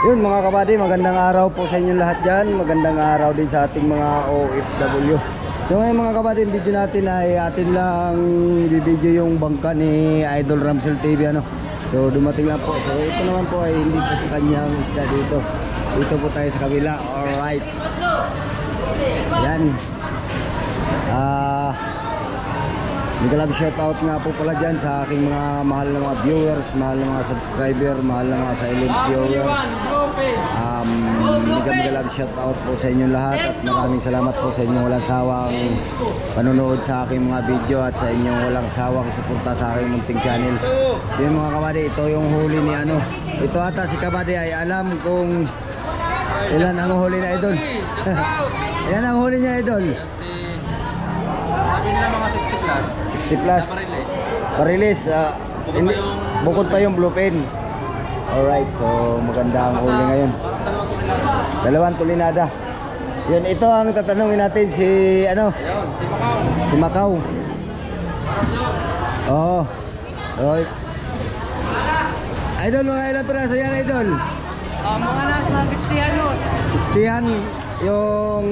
Yun mga kabady, magandang araw po sa inyong lahat dyan. Magandang araw din sa ating mga OFW. So ngayon mga kabady, video natin ay atin lang bibidyo yung bangka ni Idol Ramsel TV ano. So dumating lang po. So ito naman po ay hindi po sa kanyang isda dito. Dito po tayo sa kabila. Alright. Yan. Naglalab shoutout nga po pala dyan sa aking mga mahal na mga viewers, mahal na mga subscriber, mahal na mga silent viewers. Naglalab shoutout po sa inyong lahat at maraming salamat po sa inyong walang sawang panonood sa aking mga video at sa inyong walang sawang suporta sa aking munting channel. So yun mga kabady, ito yung huli ni ano. Ito ata si kabady ay alam kung ilan ang huli na idol. Ilan ang huli niya idol? Sabi nila mga 60 plus. 60 plus. Pa-release. Bukod pa yung blue pen. Alright, so maganda ang huli ngayon. Dalawang tulinada. Yan, ito ang tatanungin natin si ano? Si Macau. Oo. Alright. Idol, mga ilang piraso yan idol? Mga nasa 60 ano. 60 yung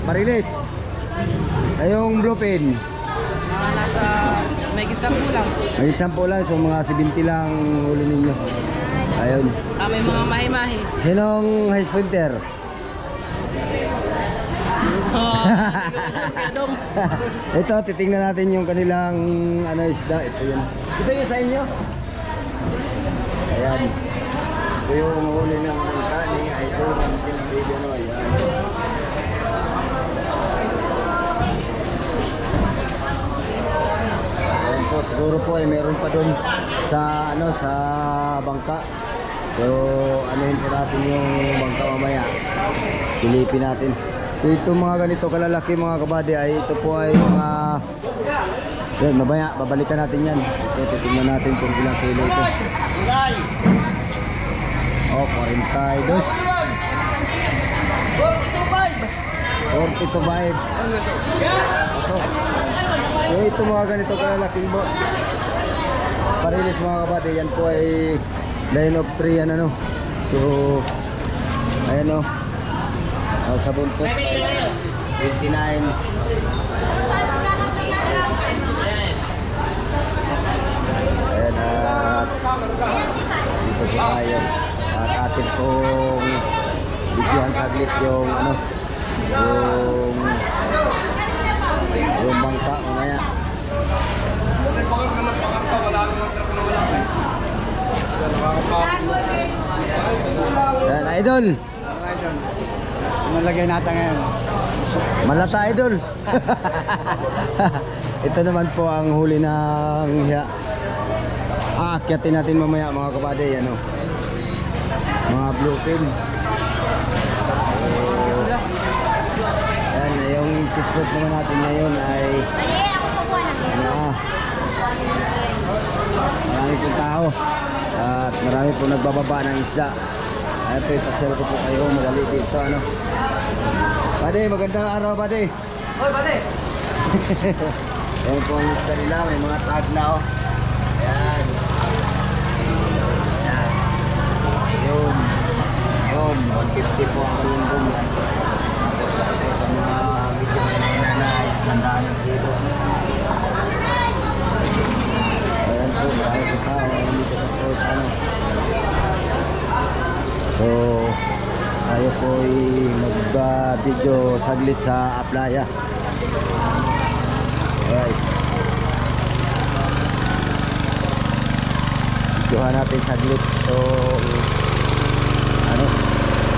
pa-release. Ay yung blue pen. Mga nasa may 10 lang. May 10 lang, so mga 70 lang huli ninyo. Ayun. May mga mahi-mahi. Sinong high sprinter? Ito, titingnan natin yung kanilang ano isda. Ito yun. Ito yung sa inyo. Ayan. Ito yung huli ng kani. Idol Ramsel TV. Ano, ayan. Siguro po ay meron pa doon sa ano sa bangka. So anuhin po natin yung bangka mamaya. Silipin natin. So ito mga ganito kalalaki mga kabady ay ito po ay mga yan, mamaya babalikan natin yan. Ito titingnan natin kung ilang kilo ito. Oh, 42. 42. So ito mga ganito kalalaking bo. Parilis mga kabady, yan po ay line of 3 yan ano. So ayan o. Sa buntot 29. Ayan at dito po tayo. At atin pong bigyan saglit yung ano, yung bangka mamaya. Yan idol. Malagay natin ngayon. Malata idol. Ito naman po ang huli ng hiya. Aakyatin natin mamaya mga kabady, ano. Mga blue fin. Ayan, yung fish naman natin ngayon ay marami pong tao at marami pong nagbababa ng isda. Ayan po, ipasel ko po kayo madali dito ano. Bade, magandang araw bade. Hoy bade. Ayan po ang isda nila, may mga tag na oh. Ayan. Ayan. Yun 150 po ang kalumbong yan. Tapos sa mga medyo may nainanay, 100 kilo. Ayan po, marami po tao dito sa port ano. So tayo po ay mag-video saglit sa playa. Alright, videohan natin saglit. So ano,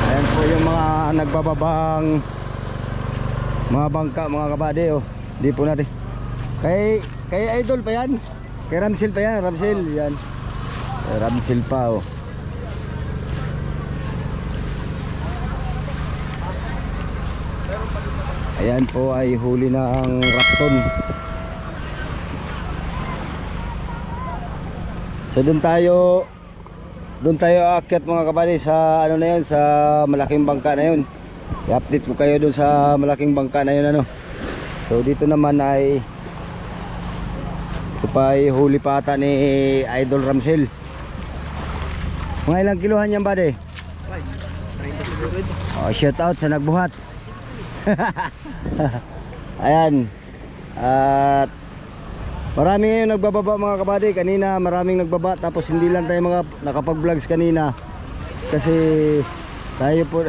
ayan po yung mga nagbababang mga bangka mga kabady oh. Hindi po natin kay idol pa yan, kay Ramsel pa yan, Ramsel yan. Ramsil pa oh. Ayan po ay huli na ang rapton. So doon tayo aakyat mga kabady sa ano na yun, sa malaking bangka na yun. I-update ko kayo doon sa malaking bangka na yun ano. So dito naman ay ito pa ay huli pa ata ni Idol Ramsel. Mga ilang kiluhan yan buddy? Oh, shout out sa nagbuhat. Ayan. At marami ngayon nagbababa mga kabady. Kanina maraming nagbaba, tapos hindi lang tayo mga nakapag-vlogs kanina kasi tayo po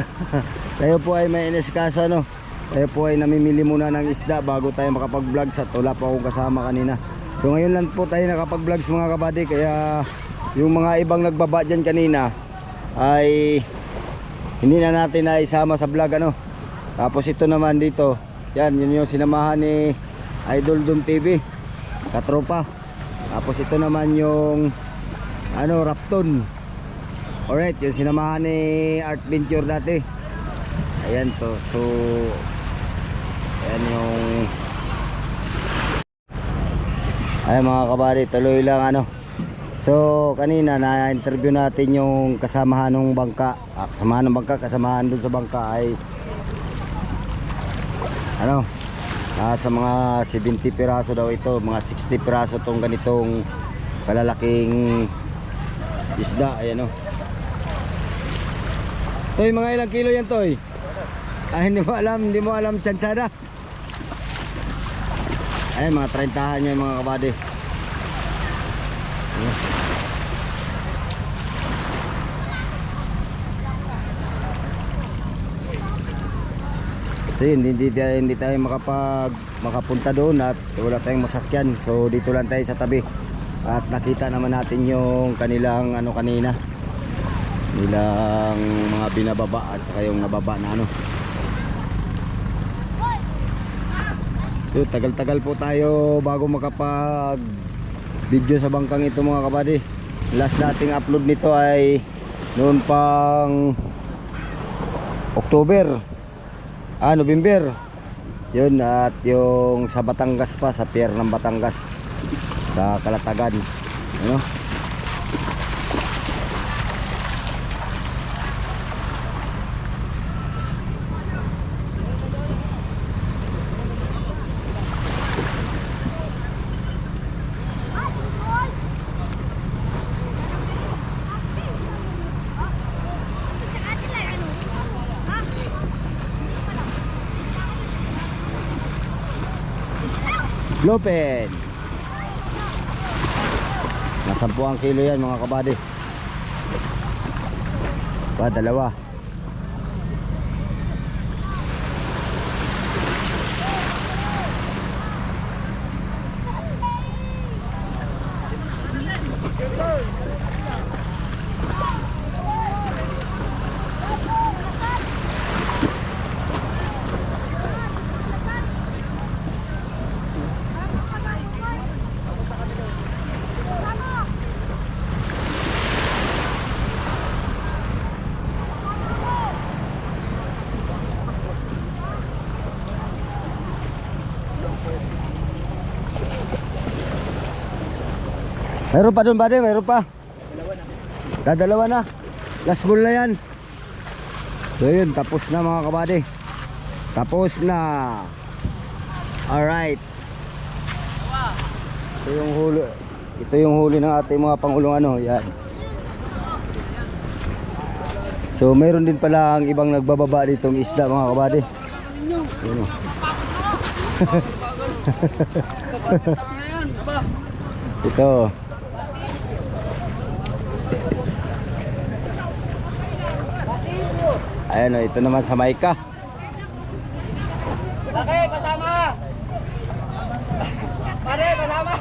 tayo po ay may inesikaso ano. Tayo po ay namimili muna ng isda bago tayo makapag-vlogs at wala pa akong kasama kanina. So ngayon lang po tayo nakapag-vlogs mga kabady, kaya yung mga ibang nagbaba dyan kanina ay hindi na natin na isama sa vlog ano. Tapos ito naman dito, yan, yun yung sinamahan ni Idol Dum TV, katropa. Tapos ito naman yung ano, rapton. Alright, yung sinamahan ni Art Venture dati. Ayan to. So ayan yung, ayan mga kabady, tuloy lang ano. So kanina na-interview natin yung kasamahan ng bangka, kasamahan dun sa bangka ay ano, sa mga 70 piraso daw ito, mga 60 piraso tong ganitong kalalaking isda. Ayan o. Toy, mga ilang kilo yan Toy? Ah, hindi mo alam tsansada. Ayan, mga 30han yan mga kabady. Kasi hindi tayo makapunta doon at wala tayong masakyan. So dito lang tayo sa tabi. At nakita naman natin yung kanilang ano kanina, nilang mga binababa at saka yung nababa na ano. So, tagal-tagal po tayo bago makapag video sa bangkang ito mga kabady. Last nating upload nito ay noon pang November yun, at yung sa Batangas pa, sa pier ng Batangas sa Kalatagan ano? Lopen. Nasa 10 kilo yan mga kabady. Dalawa. Meron pa doon buddy, meron pa. Dalawa na. Last ball na yan. So yun, tapos na mga kabady. Tapos na. Alright. Ito yung huli ng ating mga pangulong ano, yan. So meron din pala ang ibang nagbababa ditong isda mga kabady. Yun o. Ito. Ayan o, ito naman sa Maika. Okay, pasama. Pare, pasama.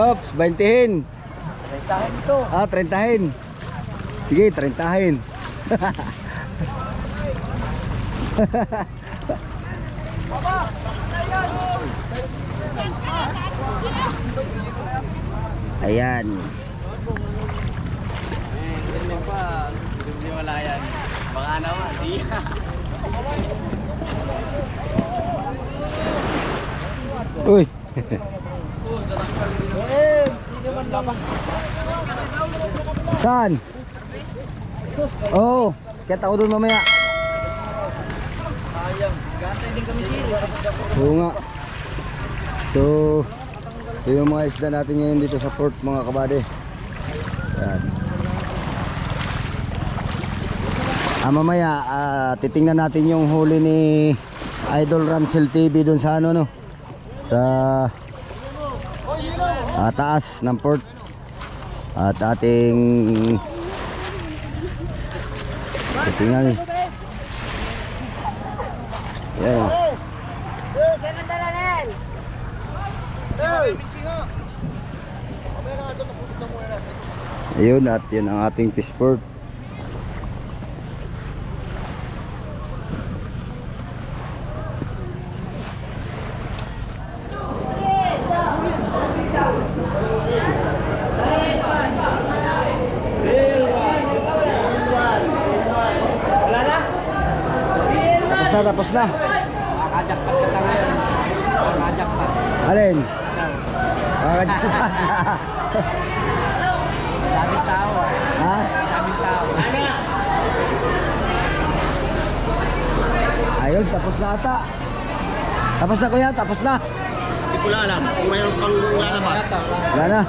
Ops, 20hin. 30 ito. 30hin. Sige, 30hin. Ayan. Hindi pa. Hindi wala yan. Baka naman. Uy. Saan? Oo. Kaya ako doon mamaya. Sayang. Gantay din kami sila. Oo nga. So, ito yung mga isda natin ngayon dito sa port mga kabady. Ayan. Mamaya, titingnan natin yung huli ni Idol Ramsel TV doon sa ano no. Sa taas ng port. At ating titingnan. Ayan. Ayun, at yun ang ating fishport. Tapos na. Kajakpat ka ta ngayon. Kajakpat. Alin? Kakajakpat. Daming tao eh. Ha? Daming tao. Ayun, tapos na ata. Tapos na kuya, tapos na. Hindi ko lang alam kung mayroon pang lalabas. Wala na.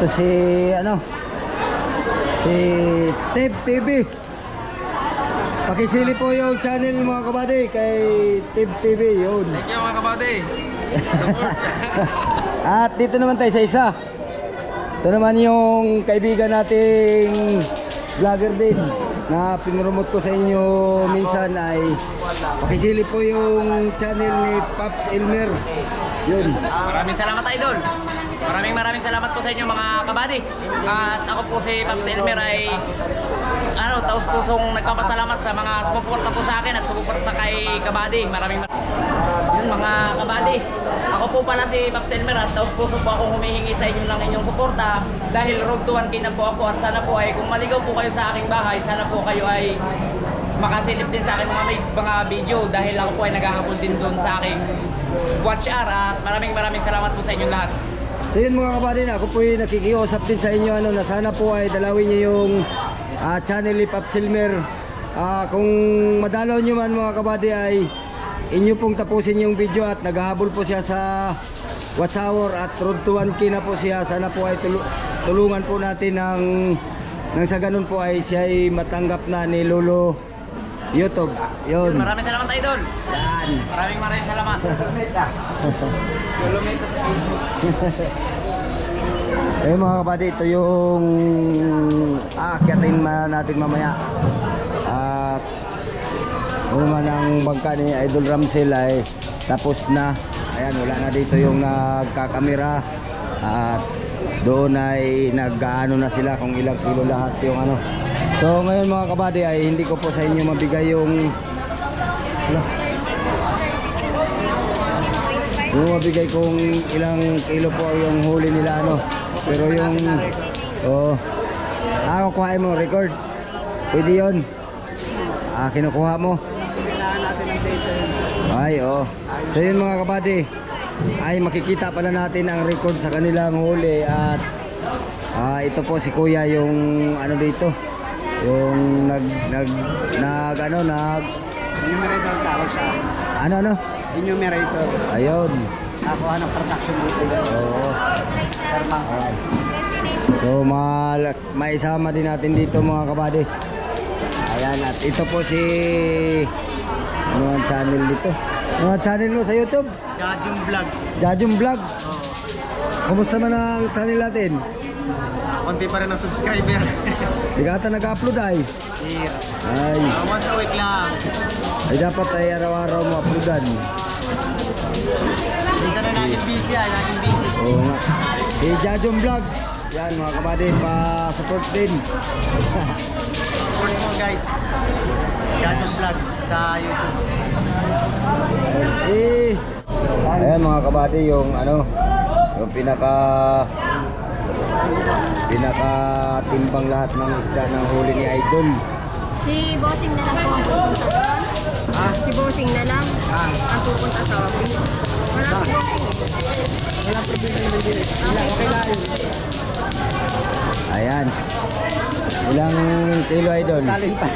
Ito si ano, si Tib TV. Pakisili po yung channel mga kabady kay Tib TV yun. Thank you mga kabady. At dito naman tayo sa isa. Ito naman yung kaibigan nating vlogger din na pinromote ko sa inyo minsan ay pakisili po yung channel ni Pops Elmer. Yun. Maraming salamat idol. Maraming salamat po sa inyo mga kabady. At ako po si Pops Elmer ay taos pusong nagpapasalamat sa mga sumuporta po sa akin at sumuporta kay kabady. Yun mga kabady. Ako po pala si Pops Elmer at taos puso po akong humihingi sa inyo ng inyong suporta dahil road to 1K na po ako at sana po ay kung maligaw po kayo sa aking bahay, sana po kayo ay makasilip din sa akin mga video dahil ako po ay naghahabol din doon sa aking watch hour at maraming salamat po sa inyong lahat. So yun mga kabady, ako po yung nakikiusap din sa inyo na sana po ay dalawin nyo yung channel ni Pops Elmer. Kung madalaw nyo man mga kabady ay inyo pong tapusin yung video at naghahabol po siya sa watch hour at road to 1K na po siya. Sana po ay tulungan po natin nang sa ganun po ay siya ay matanggap na ni Lolo YouTube. Yun. Maraming salamat idol. Yan. Maraming salamat. Lulumito sa Facebook. Eh mga kapatid, ito yung aakyatin natin mamaya. At naman ang bangka ni Idol Ramsel ay tapos na. Ayan, wala na dito yung nagkakamera. At doon ay nag-ano na sila kung ilang kilo lahat yung ano. So ngayon mga kabady ay hindi ko po sa inyo mabigay yung mabigay kung ilang kilo po yung huli nila ano. Pero yung kukuhain mo record. Pwede yun. Kinukuha mo. Ay so yun mga kabady ay makikita pala natin ang record sa kanilang huli. At ito po si kuya yung ano dito, yung Enumerator tawag sa ano enumerator. ayun. Nakuha ng production dito. Oo. Ayan. So maisama din natin dito mga kabady. Ayan, at ito po si ano ang channel dito, Mga channel mo sa YouTube? Jajung Vlog. Jajum Vlog. Oo. Kumusta man ang channel natin? Konti pa rin ang subscriber. Di ka ata nag-upload ay. Here. Ay, Once a week lang. ay dapat ay araw-araw mo uploadan. Minsan na natin busy natin busy. Oo nga. Si Jajum Vlog. Yan mga kabady, pa-support din. Support mo guys. Jajung Vlog sa YouTube. Eh, ayan mga kabady, yung ano, yung pinaka-timbang lahat ng isda ng huli ni Idol. Si Bossing na lang po ang pupunta doon. Si Bossing na lang ang pupunta sa office. Wala si Bossing eh. Walang problema naman din. Okay lang. Ayan. Ilang kilo Idol? Talin pa.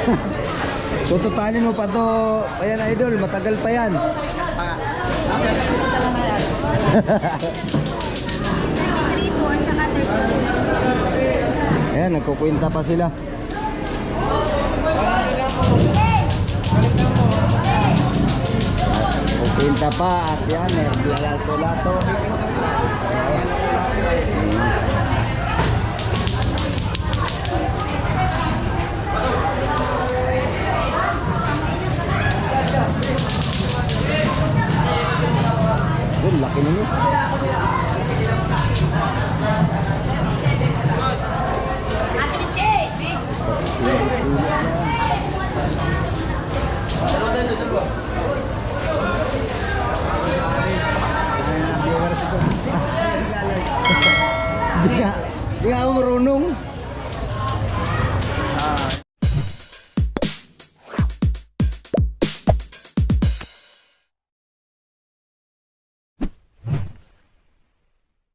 Tututalin mo pa to. Ayan Idol, matagal pa yan. Trito at saka 30. Ayan, nagkukwenta pa sila. Kukwenta pa at yan, lalato-lato. Yun, laki na yun.